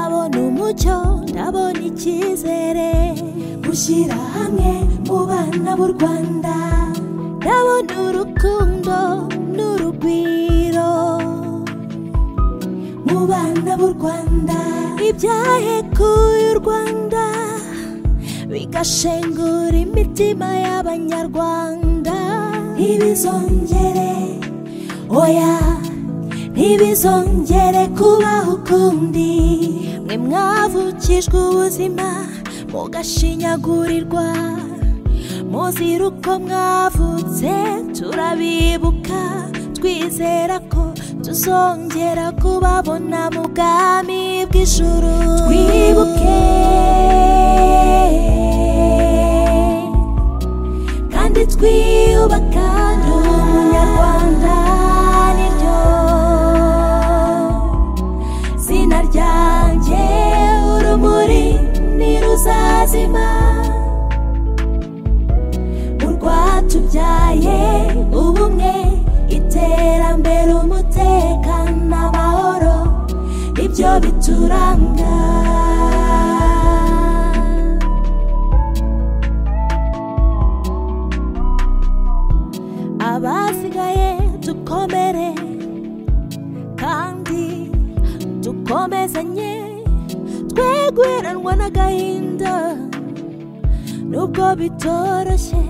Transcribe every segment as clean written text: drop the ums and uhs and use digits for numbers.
ndabona umucyo ndabona icyizere gushyira hamwe mu bana b'u Rwanda ndabona urukundo n'urugwiro mu bana b'u Rwanda ibyahekuye u Rwanda bigashengura imitima y'abanyarwanda ntibizongere oya ntibizongere kubaho ukundi mwe mwavukijwe ubuzima mugashinyagurirwa muzira uko mwavutse turabibuka twizera ko tuzongera kubabona mu bwami bw'ijuru twibuke kandi twiyubaka ndi umunyarwanda niryo zina ryanjye urumuri ntiruzazima urwatubyaye ubumwe iterambere umutekano amahoro ibyo bituranga abasigaye dukomere kandi dukomezanye tweguranwa n'agahinda nubwo bitoroshye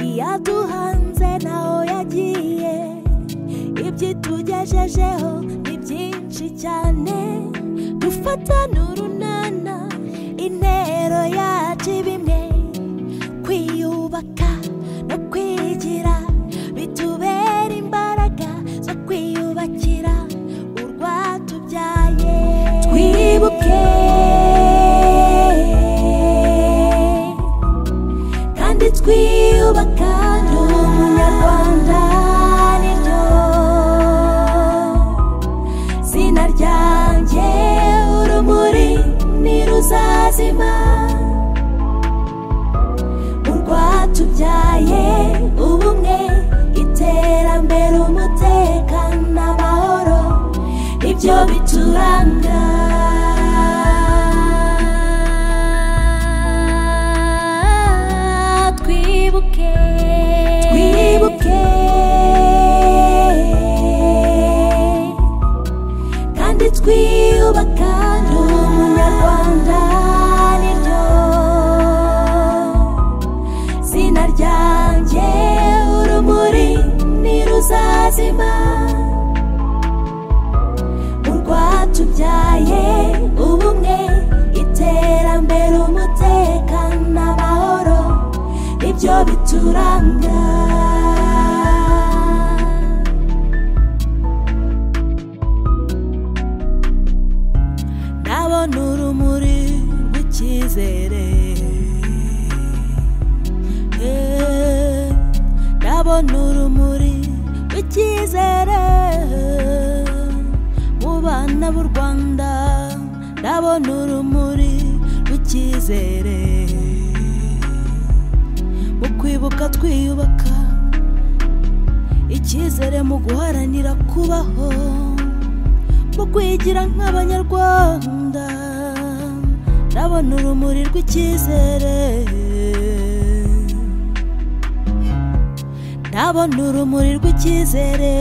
iyaduhanze naho yagiye ibyitugejejeho ni byinshi cyane dufatane urunana intero yacu bimwe kwiyubaka no kwigira bitubera imbaraga zo kwiyubakira urwatubyaye twibuke kandi twiyubaka ndi umunyarwanda niryo zina ryanjye urumuri ntiruzazima urwatubyaye ubumwe iterambere umutekano amahoro ibyo bituranga twibuke kandi twiyubaka ndi umunyarwanda niryo zina ryanjye urumuri ntiruzazima urwatubyaye ubumwe iterambere umutekano amahoro ibyo bituranga ndabona urumuri rw'icyizere ndabona urumuri rw'icyizere mu bana b'u Rwanda ndabona urumuri rw'icyizere mu kwibuka twiyubaka icyizere mu guharanira kubaho mu kwigira nk'abanyarwanda ndabona urumuri rw'icyizere ndabona urumuri rw'icyizere